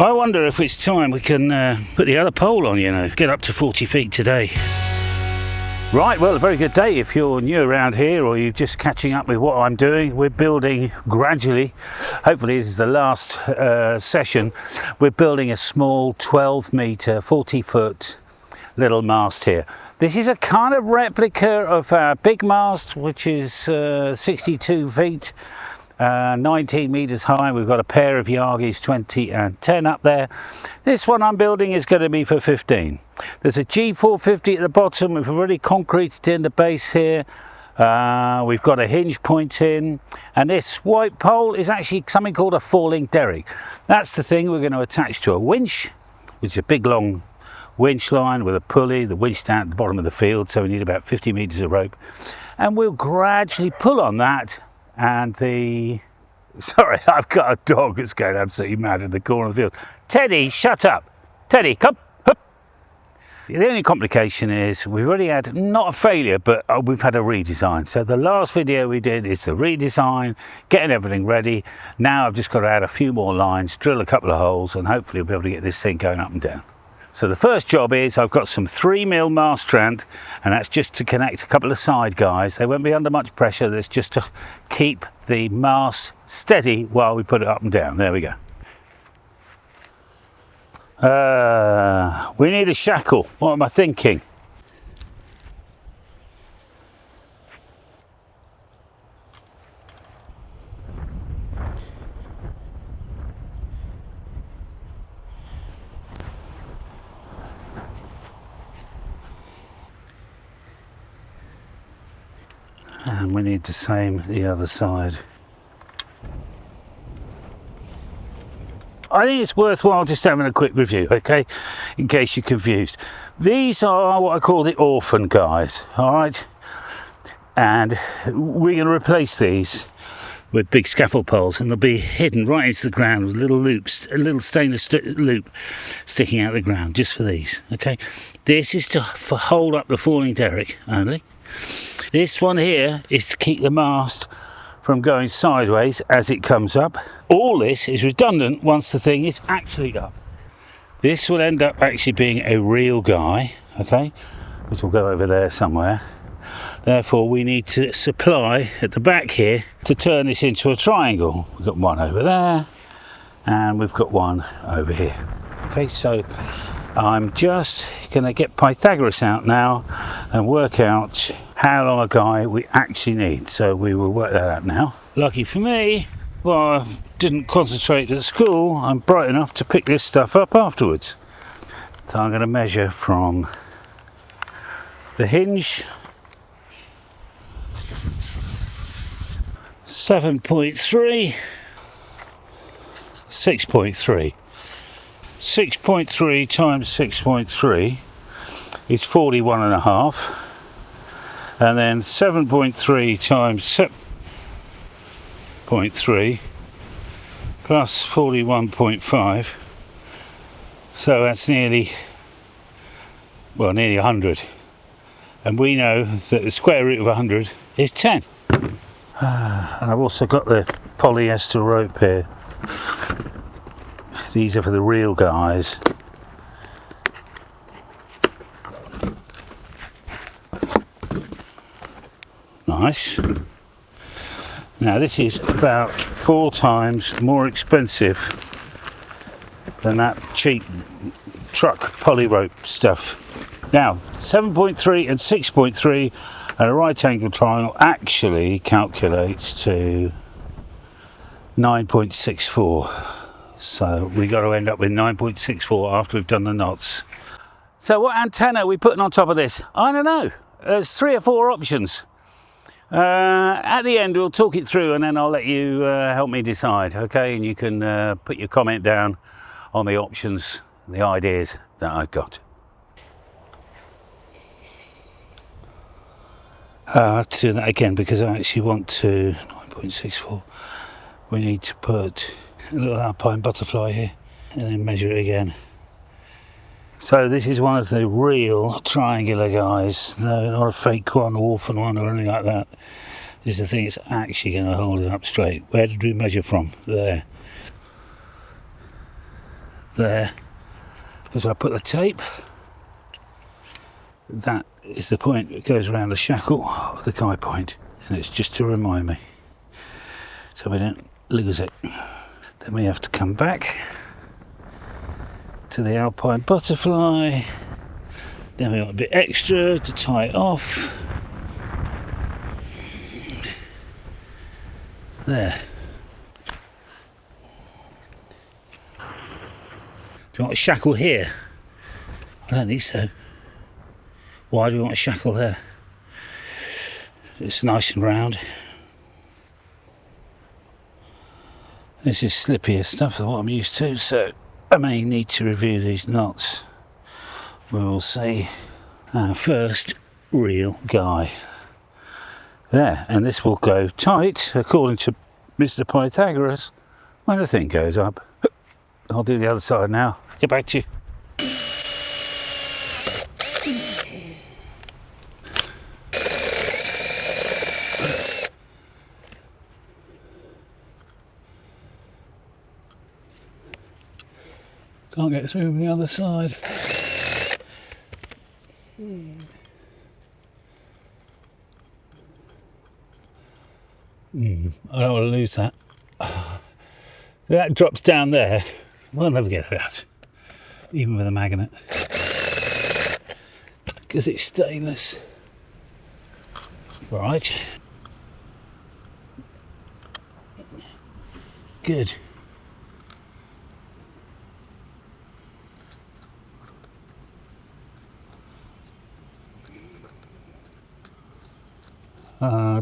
I wonder if it's time we can put the other pole on, you know, get up to 40 feet today. Right, well, a very good day if you're new around here or you're just catching up with what I'm doing. We're building gradually, hopefully this is the last session, we're building a small 12 metre, 40 foot little mast here. This is a kind of replica of our big mast, which is 62 feet. 19 meters high. We've got a pair of Yagis 20 and 10 up there. This one I'm building is going to be for 15. There's a G450 at the bottom. We've already concreted in the base here. We've got a hinge point in, and this white pole is actually something called a falling derrick. That's the thing we're going to attach to a winch, which is a big long winch line with a pulley. The winch down at the bottom of the field, so we need about 50 meters of rope, and we'll gradually pull on that. And sorry, I've got a dog that's going absolutely mad in the corner of the field. Teddy, shut up. Teddy, come. Hup. The only complication is we've already had, not a failure, but we've had a redesign. So the last video we did is the redesign, getting everything ready. Now I've just got to add a few more lines, drill a couple of holes, and hopefully we'll be able to get this thing going up and down. So the first job is I've got some 3mm mast strand, and that's just to connect a couple of side guys. They won't be under much pressure. That's just to keep the mast steady while we put it up and down. There we go. We need a shackle. What am I thinking? And we need the same the other side. I think it's worthwhile just having a quick review, okay, in case you're confused. These are what I call the Orphan guys, all right? And we're going to replace these with big scaffold poles, and they'll be hidden right into the ground with little loops, a little stainless loop sticking out of the ground just for these, okay? This is to hold up the falling derrick only. This one here is to keep the mast from going sideways as it comes up. All this is redundant once the thing is actually up. This will end up actually being a real guy, okay, which will go over there somewhere. Therefore we need to supply at the back here to turn this into a triangle. We've got one over there and we've got one over here. Okay, so I'm just going to get Pythagoras out now and work out how long a guy we actually need. So we will work that out now. Lucky for me, well, I didn't concentrate at school, I'm bright enough to pick this stuff up afterwards. So I'm going to measure from the hinge 7.3, 6.3. 6.3 times 6.3 is 41.5, and then 7.3 times 7.3 plus 41.5, so that's nearly 100, and we know that the square root of 100 is 10. And I've also got the polyester rope here. These are for the real guys. Nice. Now this is about 4 times more expensive than that cheap truck poly rope stuff. Now 7.3 and 6.3 and a right angle triangle actually calculates to 9.64. So we got to end up with 9.64 after we've done the knots. So what antenna are we putting on top of this? I don't know. There's 3 or 4 options. At the end we'll talk it through and then I'll let you help me decide, okay? And you can put your comment down on the options, the ideas that I've got. I have to do that again because I actually want to 9.64. We need to put a little alpine butterfly here and then measure it again. So this is one of the real triangular guys, no, not a fake one, Orphan one or anything like that. This is the thing that's actually going to hold it up straight. Where did we measure from? There. there is where I put the tape. That is the point that goes around the shackle, the guy point, and it's just to remind me so we don't lose it. Then we have to come back to the alpine butterfly. Then we want a bit extra to tie it off. There. Do you want a shackle here? I don't think so. Why do we want a shackle there? It's nice and round. This is slippier stuff than what I'm used to, so I may need to review these knots. We will see. Our first real guy. There, and this will go tight, according to Mr. Pythagoras, when the thing goes up. I'll do the other side now. Get back to you. Can't get through from the other side. I don't want to lose that. That drops down there. We'll never get it out, even with a magnet, because it's stainless. Right. Good.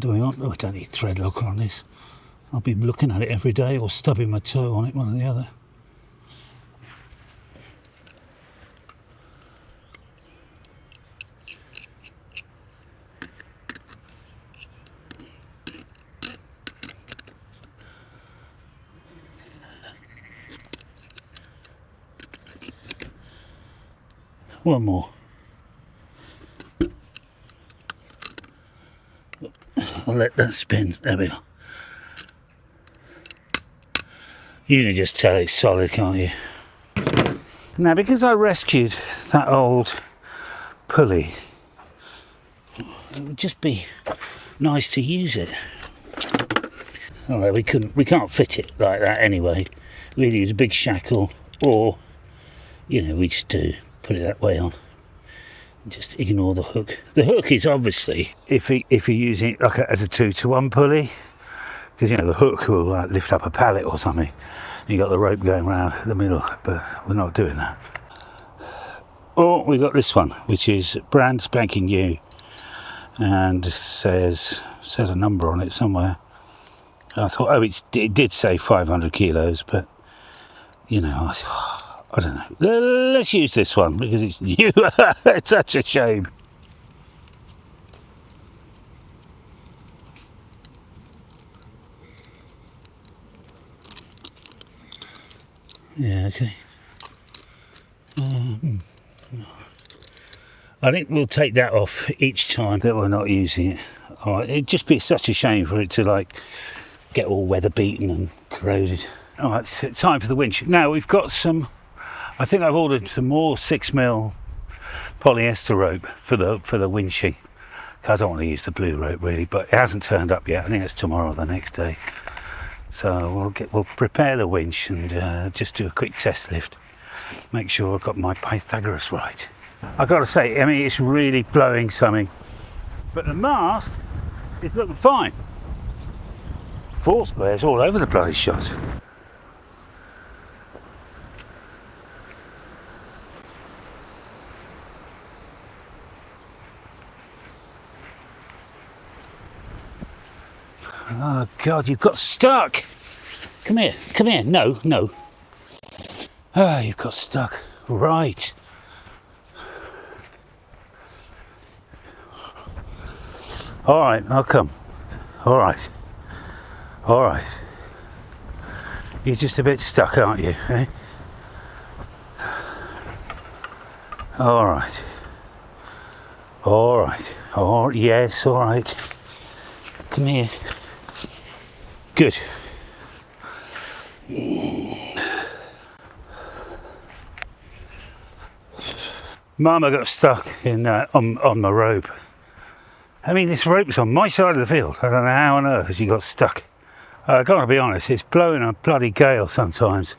Do we want? Oh, I don't need thread locker on this. I'll be looking at it every day or stubbing my toe on it, one or the other. One more. I'll let that spin. There we go. You can just tell it's solid, can't you? Now, because I rescued that old pulley, it would just be nice to use it. Although we can't fit it like that anyway. We either use a big shackle, or, you know, we just do put it that way on. Just ignore the hook. The hook is obviously, if you're using it like as a 2-to-1 pulley, because, you know, the hook will like lift up a pallet or something. You got the rope going around the middle, but we're not doing that. Or we got this one, which is brand spanking new, and said a number on it somewhere. I thought, oh, it did say 500 kilos, but, you know, I don't know. Let's use this one because it's new. It's such a shame. Yeah, okay. I think we'll take that off each time that we're not using it. It'd just be such a shame for it to like get all weather beaten and corroded. All right, so time for the winch. Now we've got some. I think I've ordered some more 6mm polyester rope for the winching. I don't want to use the blue rope really, but it hasn't turned up yet. I think it's tomorrow or the next day. So we'll prepare the winch and just do a quick test lift. Make sure I've got my Pythagoras right. I've got to say, I mean, it's really blowing something, but the mast is looking fine. Four squares all over the bloody shot. Oh God, you've got stuck. Come here, no. Ah, you've got stuck, right. All right, I'll come. All right. You're just a bit stuck, aren't you, eh? All right. Oh, yes, all right. Come here. Good. Mama got stuck in on my rope. I mean, this rope's on my side of the field. I don't know how on earth she got stuck. I gotta be honest, it's blowing a bloody gale sometimes.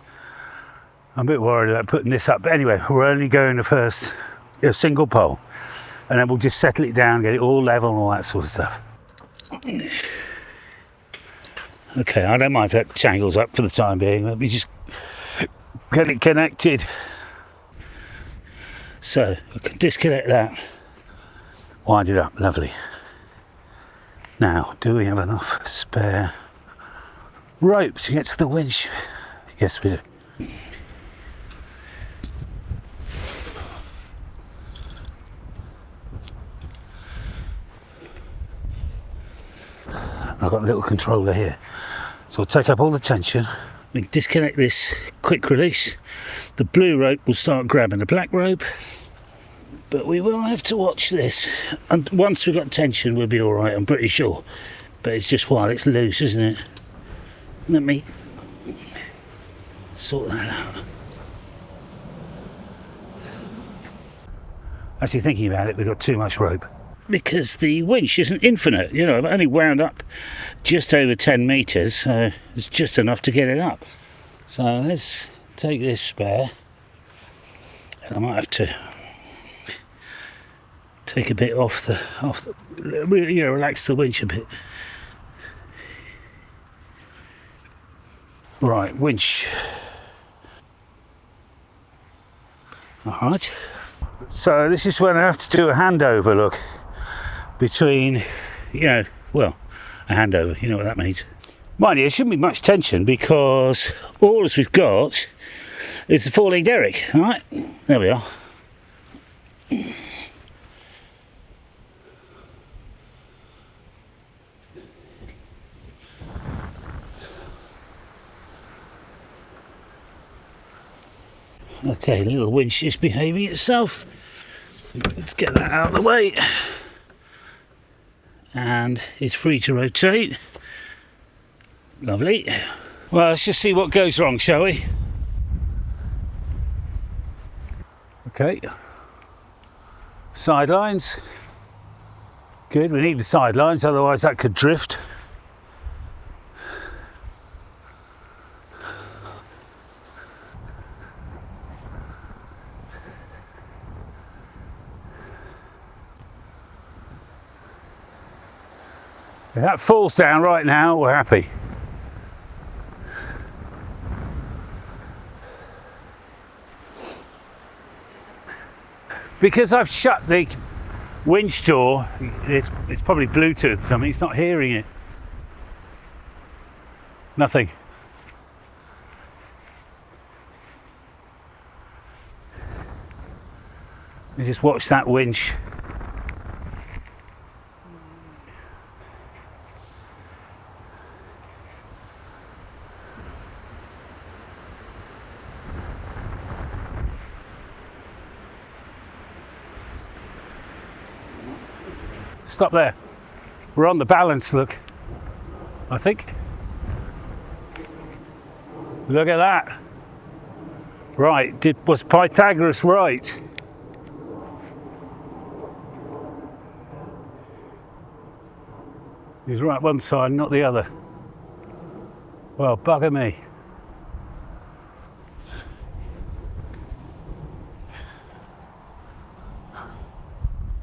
I'm a bit worried about putting this up. But anyway, we're only going to first a single pole. And then we'll just settle it down, get it all level and all that sort of stuff. Okay, I don't mind if that tangles up for the time being. Let me just get it connected. So, I can disconnect that. Wind it up, lovely. Now, do we have enough spare rope to get to the winch? Yes, we do. I've got a little controller here, so I'll take up all the tension. We disconnect this quick release. The blue rope will start grabbing the black rope, but we will have to watch this. And once we've got tension, we'll be all right, I'm pretty sure. But it's just while it's loose, isn't it? Let me sort that out. Actually, thinking about it, we've got too much rope. Because the winch isn't infinite, you know, I've only wound up just over 10 metres, so it's just enough to get it up. So let's take this spare, and I might have to take a bit off the, you know, relax the winch a bit. Right, winch. All right. So this is when I have to do a handover, look. Between, you know, well, a handover, you know what that means. Mind you, there shouldn't be much tension because all we've got is the falling derrick, all right? There we are. Okay, the little winch is behaving itself. Let's get that out of the way. And it's free to rotate. Lovely. Well, let's just see what goes wrong, shall we? Okay. Sidelines. Good, we need the sidelines, otherwise that could drift. If that falls down right now, we're happy. Because I've shut the winch door, it's probably Bluetooth or something, it's not hearing it. Nothing. You just watch that winch. Stop there. We're on the balance, look. I think. Look at that. Right, was Pythagoras right? He was right one side, not the other. Well, bugger me.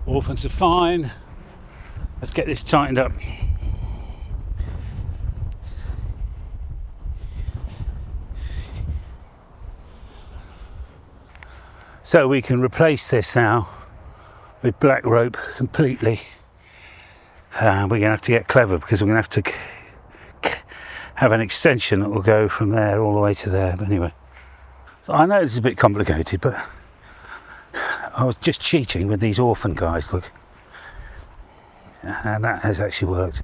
Orphans are fine. Let's get this tightened up. So we can replace this now with black rope completely. We're going to have to get clever because we're going to have to have an extension that will go from there all the way to there. But anyway, so I know this is a bit complicated, but I was just cheating with these Orphan guys, look. And that has actually worked.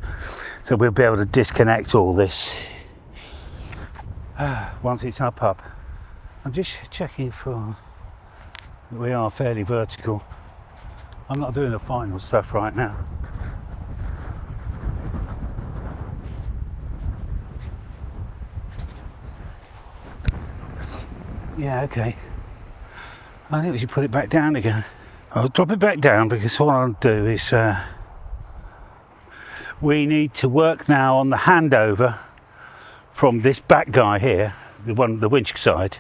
So we'll be able to disconnect all this once it's up. I'm just checking for, we are fairly vertical. I'm not doing the final stuff right now. Yeah, okay. I think we should put it back down again. I'll drop it back down because what I'll do is we need to work now on the handover from this back guy here, the winch side,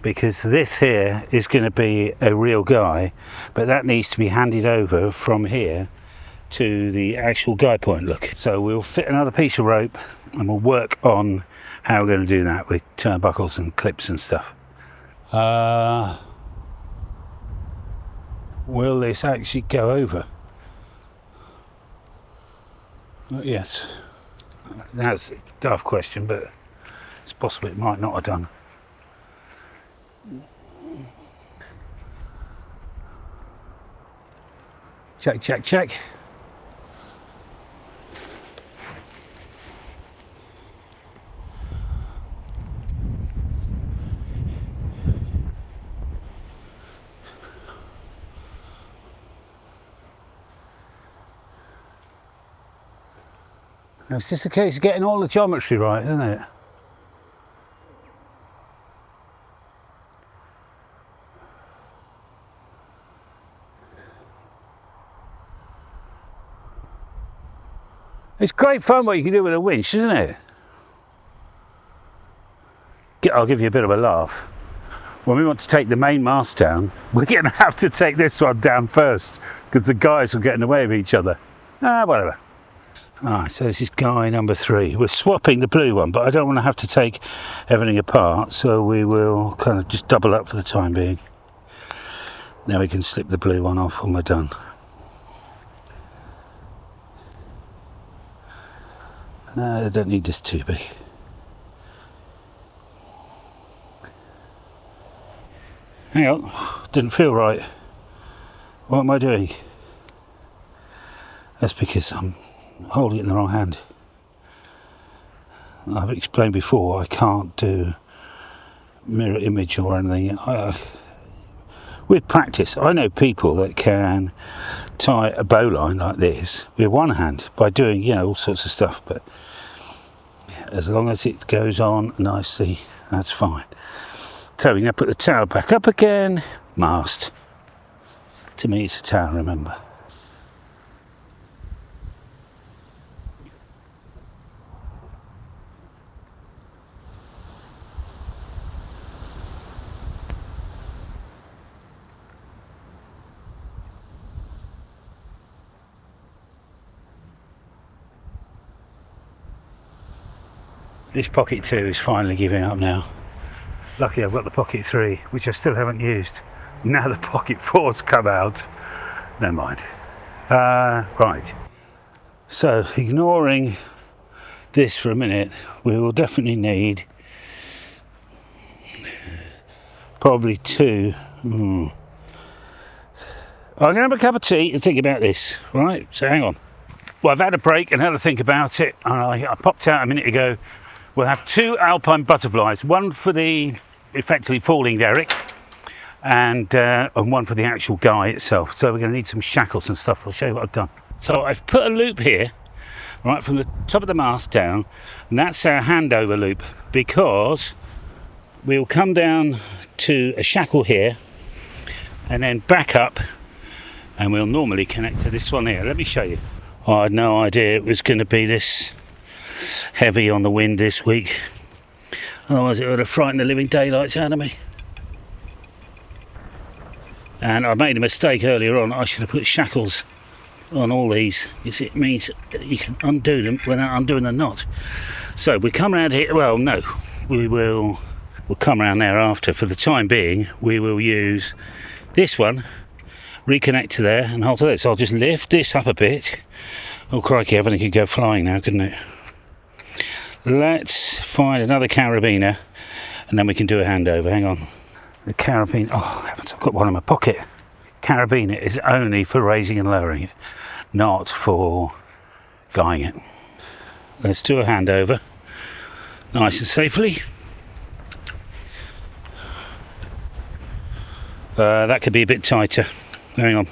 because this here is going to be a real guy, but that needs to be handed over from here to the actual guy point. Look, so we'll fit another piece of rope and we'll work on how we're going to do that with turnbuckles and clips and stuff. Will this actually go over? Yes, that's a daft question, but it's possible it might not have done. Check, check, check. It's just a case of getting all the geometry right, isn't it? It's great fun what you can do with a winch, isn't it? I'll give you a bit of a laugh. When we want to take the main mast down, we're going to have to take this one down first because the guys will get in the way of each other. Whatever. Alright, so this is guy number 3. We're swapping the blue one, but I don't want to have to take everything apart, so we will kind of just double up for the time being. Now we can slip the blue one off when we're done. I don't need this too big. Hang on, didn't feel right. What am I doing? That's because I'm holding it in the wrong hand. I've explained before, I can't do mirror image or anything. With practice, I know people that can tie a bowline like this with one hand by doing, you know, all sorts of stuff, but as long as it goes on nicely, that's fine. So we're going to put the tower back up again. Mast. To me, it's a tower, remember. This pocket 2 is finally giving up now. Luckily I've got the pocket 3, which I still haven't used. Now the pocket 4's come out. Never mind. Right. So ignoring this for a minute, we will definitely need probably 2. I'm going to have a cup of tea and think about this, right? So hang on. Well, I've had a break and had to think about it. I popped out a minute ago. We'll have 2 alpine butterflies, one for the effectively falling derrick and one for the actual guy itself. So we're going to need some shackles and stuff. I'll show you what I've done. So I've put a loop here, right from the top of the mast down, and that's our handover loop, because we'll come down to a shackle here and then back up, and we'll normally connect to this one here. Let me show you. I had no idea it was going to be this heavy on the wind this week, otherwise it would have frightened the living daylights out of me. And I made a mistake earlier on. I should have put shackles on all these, because it means you can undo them without undoing the knot. So we come around here. Well, no, we'll come around there after. For the time being, we will use this one, reconnect to there and hold to this. So I'll just lift this up a bit. Oh crikey, everything could go flying now, couldn't it? Let's find another carabiner and then we can do a handover. Hang on. The carabiner, oh heavens, I've got one in my pocket. Carabiner is only for raising and lowering it, not for guying it. Let's do a handover, nice and safely. That could be a bit tighter. Hang on.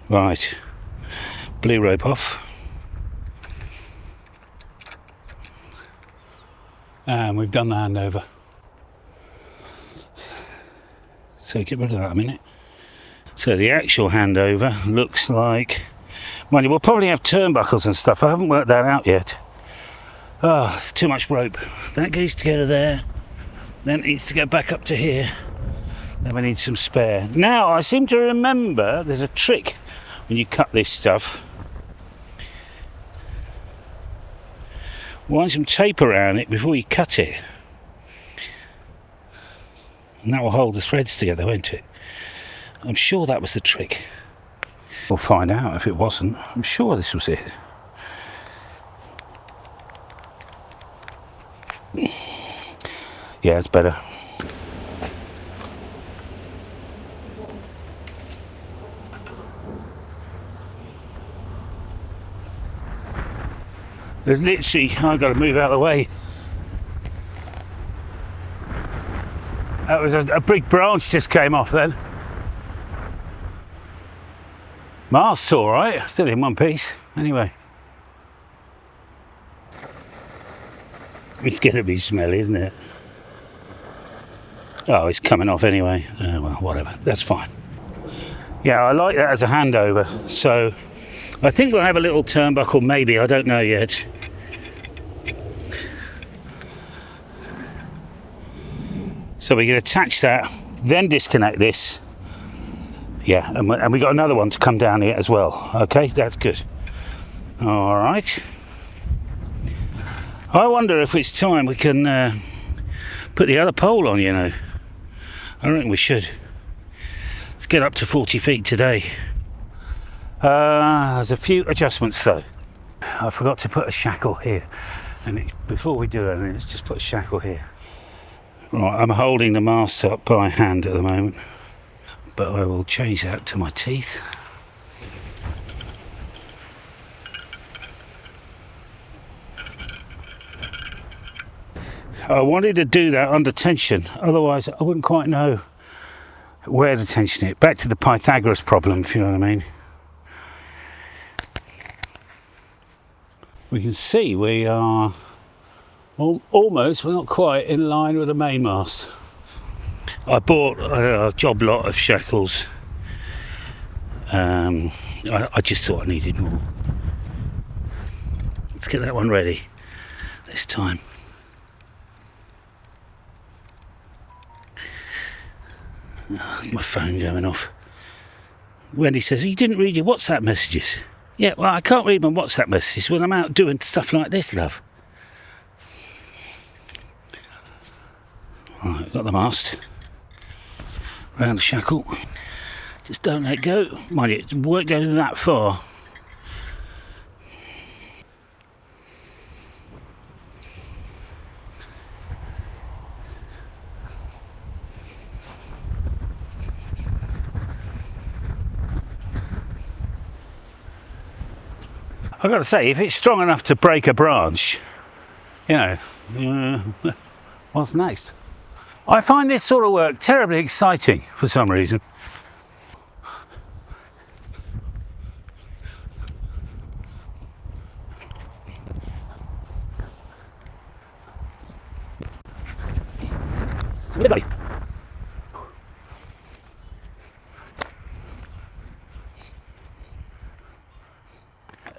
Right, blue rope off. And we've done the handover. So get rid of that a minute. So the actual handover looks like, mind you, we'll probably have turnbuckles and stuff. I haven't worked that out yet. Oh, it's too much rope. That goes together there. Then it needs to go back up to here. Then we need some spare. Now, I seem to remember there's a trick when you cut this stuff. Wind some tape around it before you cut it. And that will hold the threads together, won't it? I'm sure that was the trick. We'll find out if it wasn't. I'm sure this was it. Yeah, it's better. There's literally, I've got to move out of the way. That was a big branch just came off then. Mast's all right, still in one piece. Anyway. It's going to be smelly, isn't it? Oh, it's coming off anyway. Well, whatever, that's fine. Yeah, I like that as a handover. So I think we'll have a little turnbuckle, maybe, I don't know yet. So we can attach that, then disconnect this. Yeah, and we got another one to come down here as well. Okay, that's good. All right. I wonder if it's time we can put the other pole on, you know. I reckon we should. Let's get up to 40 feet today. There's a few adjustments though. I forgot to put a shackle here. And before we do anything, let's just put a shackle here. Right, I'm holding the mast up by hand at the moment, but I will change that to my teeth. I wanted to do that under tension, otherwise I wouldn't quite know where to tension it. Back to the Pythagoras problem, if you know what I mean. We can see we are almost, we're not quite in line with the main mast. I bought a job lot of shackles. I just thought I needed more. Let's get that one ready this time. Oh, my phone going off. Wendy says, you didn't read your WhatsApp messages. Yeah, well, I can't read my WhatsApp messages when I'm out doing stuff like this, love. Right, got the mast. Round the shackle. Just don't let go. Mind you, it won't go that far. I've got to say, if it's strong enough to break a branch, you know, what's next? I find this sort of work terribly exciting for some reason.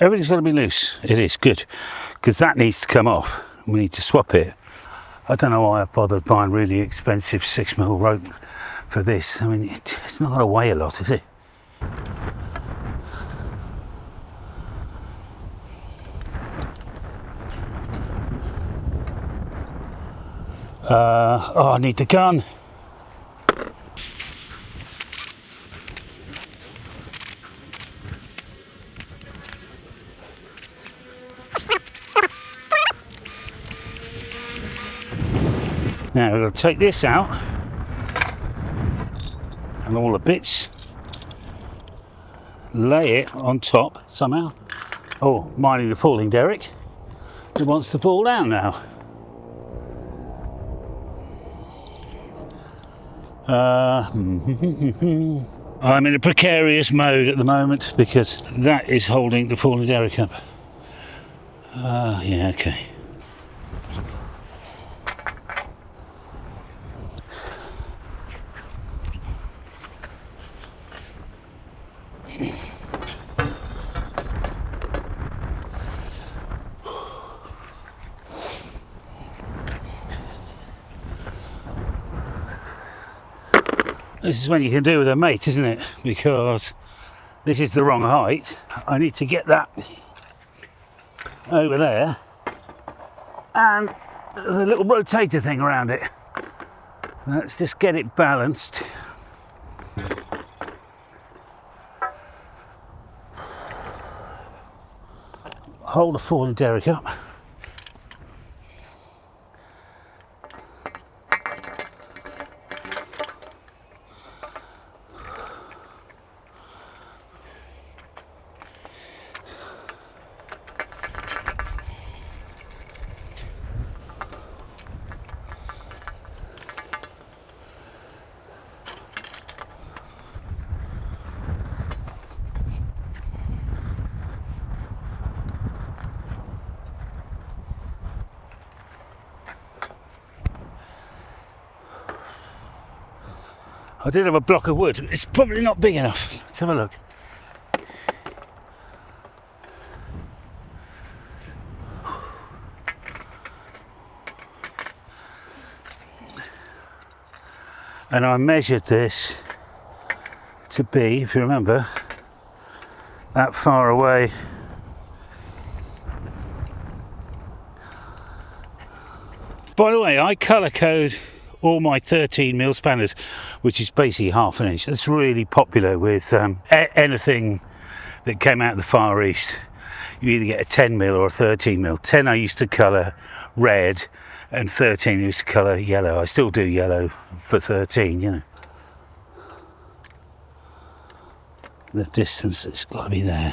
Everything's got to be loose. It is good, because that needs to come off. We need to swap it. I don't know why I've bothered buying really expensive 6mm rope for this. I mean, it's not going to weigh a lot, is it? Oh, I need the gun. Now we're going to take this out and all the bits, lay it on top somehow. Oh, minding the falling derrick. It wants to fall down now. I'm in a precarious mode at the moment because that is holding the falling derrick up. Yeah, okay. This is when you can do with a mate, isn't it? Because this is the wrong height. I need to get that over there, and there's a little rotator thing around it. Let's just get it balanced. Hold the falling derrick up. I did have a block of wood. It's probably not big enough. Let's have a look. And I measured this to be, if you remember, that far away. By the way, I colour code all my 13mm spanners, which is basically half an inch. That's really popular with anything that came out of the Far East. You either get a 10mm or a 13mm. 10 I used to colour red, and 13 I used to colour yellow. I still do yellow for 13, you know. The distance has got to be there.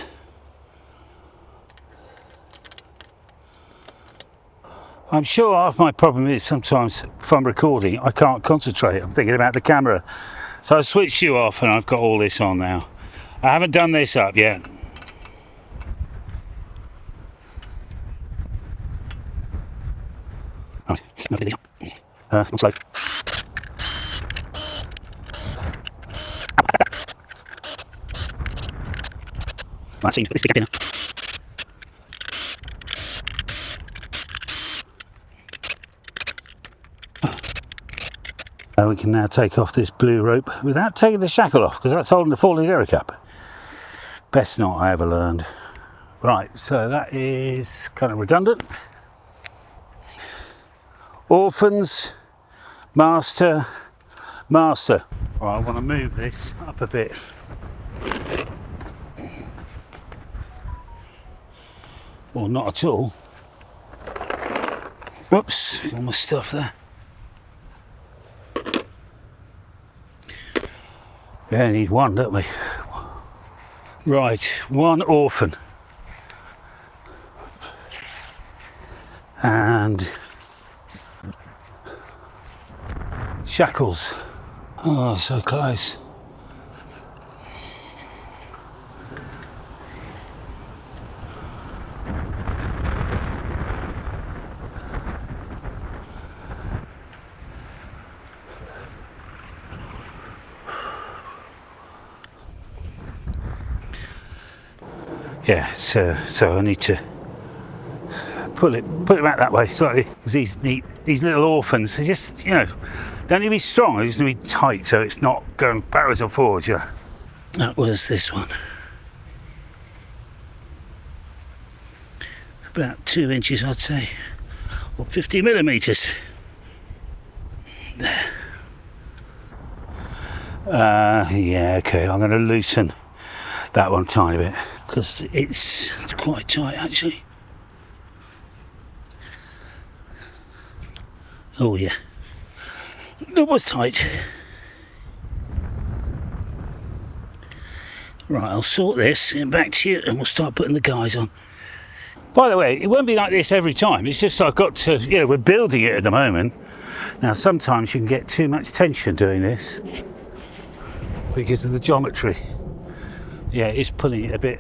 I'm sure half my problem is sometimes if I'm recording I can't concentrate, I'm thinking about the camera. So I switched you off and I've got all this on now. I haven't done this up yet. Right, looks like that seems this big up here. We can now take off this blue rope without taking the shackle off, because that's holding the falling derrick up. Best not, I ever learned. Right, so that is kind of redundant. Orphans, master. Right, I want to move this up a bit. Or not at all. Whoops, all my stuff there. We only need one, don't we? Right, one orphan. And shackles. Oh, so close. Yeah, so I need to put it back that way slightly, because these little orphans, they just, you know, don't need to be strong, they just need to be tight so it's not going backwards and forwards. Yeah. That was this one. About 2 inches, I'd say, or 50mm. There. Yeah, okay, I'm going to loosen that one a tiny bit, because it's quite tight actually. Oh yeah, that was tight. Right, I'll sort this and back to you and we'll start putting the guys on. By the way, it won't be like this every time, it's just I've got to, you know, we're building it at the moment. Now sometimes you can get too much tension doing this because of the geometry. Yeah, it's pulling it a bit.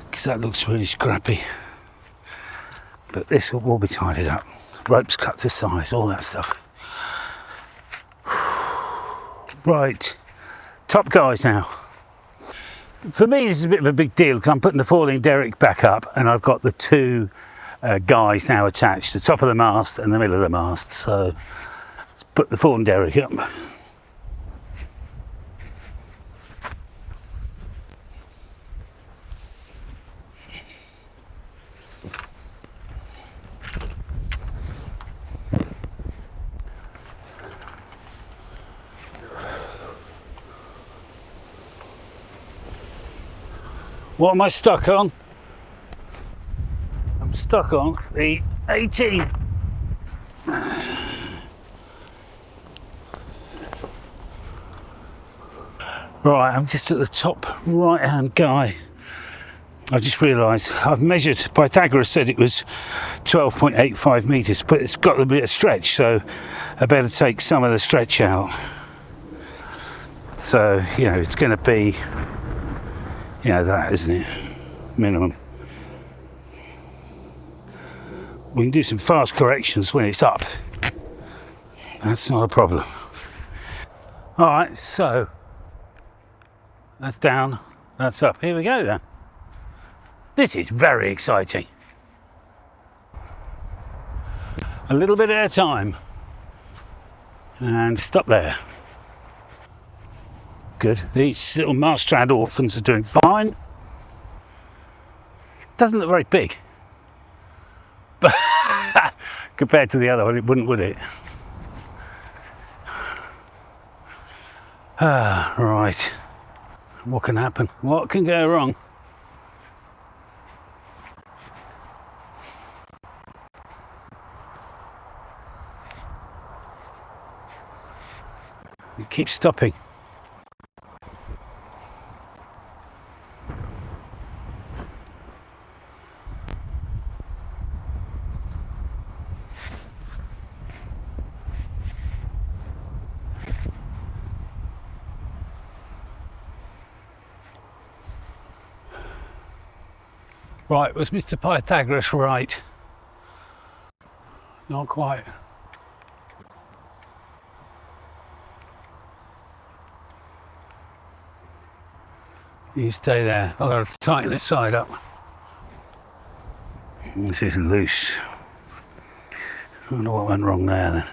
Because that looks really scrappy. But this will be tidied up. Ropes cut to size, all that stuff. Right, top guys now. For me this is a bit of a big deal because I'm putting the falling derrick back up and I've got the two guys now attached to the top of the mast and the middle of the mast. So let's put the fore and derrick up. What am I stuck on? I'm stuck on the 18. Right, I'm just at the top right hand guy. I just realised I've measured, Pythagoras said it was 12.85 metres, but it's got a bit of stretch, so I better take some of the stretch out. So, you know, it's going to be, you know, that, isn't it? Minimum. We can do some fast corrections when it's up. That's not a problem. All right, so that's down, that's up. Here we go then. This is very exciting. A little bit at a time. And stop there. Good. These little mast strand Orphans are doing fine. Doesn't look very big. But compared to the other one, it wouldn't, would it? Right. What can happen? What can go wrong? It keeps stopping. Right, was Mr. Pythagoras right? Not quite. You stay there. I've got to tighten this side up. This is loose. I wonder what went wrong there then.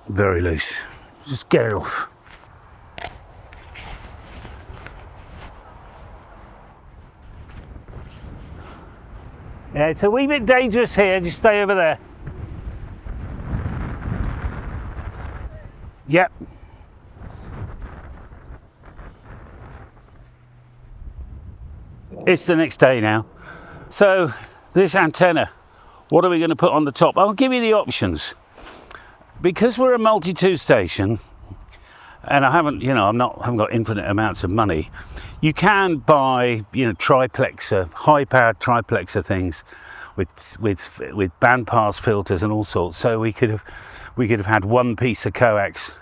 Very loose. Just get it off. Yeah, it's a wee bit dangerous here, just stay over there. Yep. It's the next day now. So, this antenna, what are we going to put on the top? I'll give you the options. Because we're a multi-two station, and I haven't, you know, haven't got infinite amounts of money. You can buy, you know, triplexer, high-powered triplexer things with bandpass filters and all sorts. So we could have had one piece of coax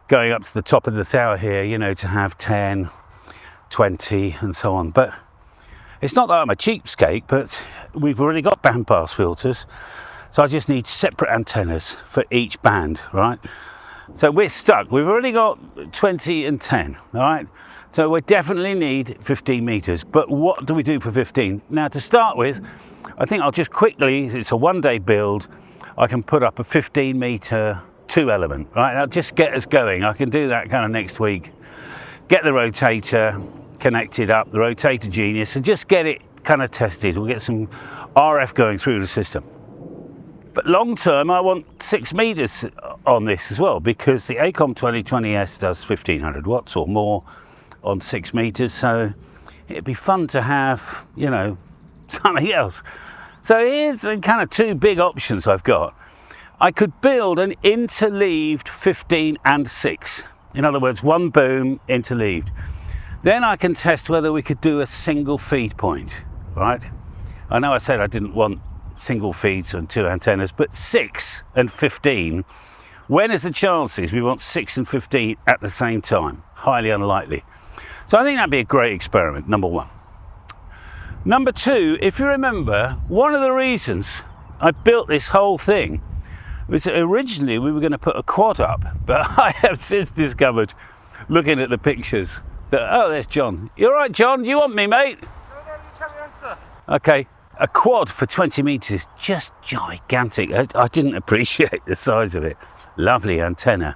going up to the top of the tower here, you know, to have 10, 20, and so on. But it's not that I'm a cheapskate, but we've already got bandpass filters, so I just need separate antennas for each band, right? So we're stuck. We've already got 20 and 10, all right? So we definitely need 15 meters. But what do we do for 15? Now, to start with, I think I'll just quickly, it's a one-day build, I can put up a 15 meter 2 element, right? That'll just get us going. I can do that kind of next week. Get the rotator connected up, the rotator genius, and just get it kind of tested. We'll get some RF going through the system. But long term, I want 6 meters on this as well, because the ACOM 2020S does 1500 watts or more on 6 meters. So it'd be fun to have, you know, something else. So here's kind of 2 big options I've got. I could build an interleaved 15 and 6. In other words, one boom interleaved. Then I can test whether we could do a single feed point, right? I know I said I didn't want single feeds and 2 antennas, but 6 and 15, when is the chances we want 6 and 15 at the same time? Highly unlikely. So I think that'd be a great experiment, number 1. Number 2, if you remember, one of the reasons I built this whole thing was that originally we were going to put a quad up, but I have since discovered, looking at the pictures, that, oh, there's John. You all right, John? You want me, mate? No, you tell me answer. Okay. A quad for 20 metres is just gigantic. I didn't appreciate the size of it. Lovely antenna.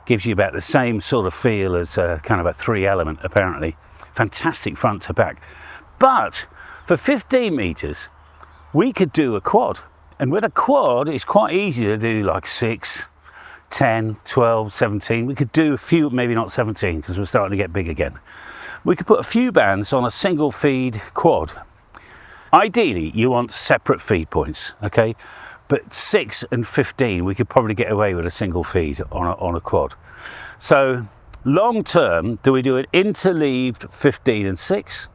Gives you about the same sort of feel as kind of a 3-element apparently. Fantastic front to back. But for 15 metres, we could do a quad. And with a quad, it's quite easy to do like 6, 10, 12, 17. We could do a few, maybe not 17 because we're starting to get big again. We could put a few bands on a single feed quad. Ideally, you want separate feed points, okay? But 6 and 15, we could probably get away with a single feed on a quad. So long term, do we do an interleaved 15 and 6?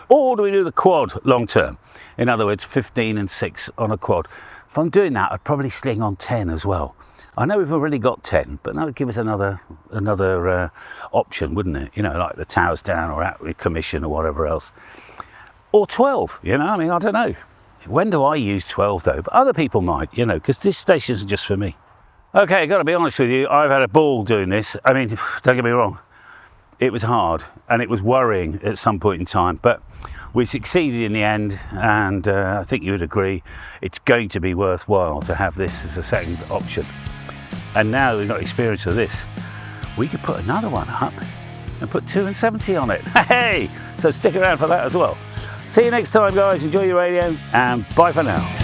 Or do we do the quad long term? In other words, 15 and 6 on a quad. If I'm doing that, I'd probably sling on 10 as well. I know we've already got 10, but that would give us another option, wouldn't it? You know, like the towers down or out with commission or whatever else. Or 12, you know, I mean, I don't know. When do I use 12 though? But other people might, you know, because this station is just for me. Okay, got to be honest with you, I've had a ball doing this. I mean, don't get me wrong. It was hard and it was worrying at some point in time, but we succeeded in the end, and I think you would agree it's going to be worthwhile to have this as a second option. And now we've got experience with this, we could put another one up and put 2 and 70 on it. Hey, so stick around for that as well. See you next time, guys. Enjoy your radio, and bye for now.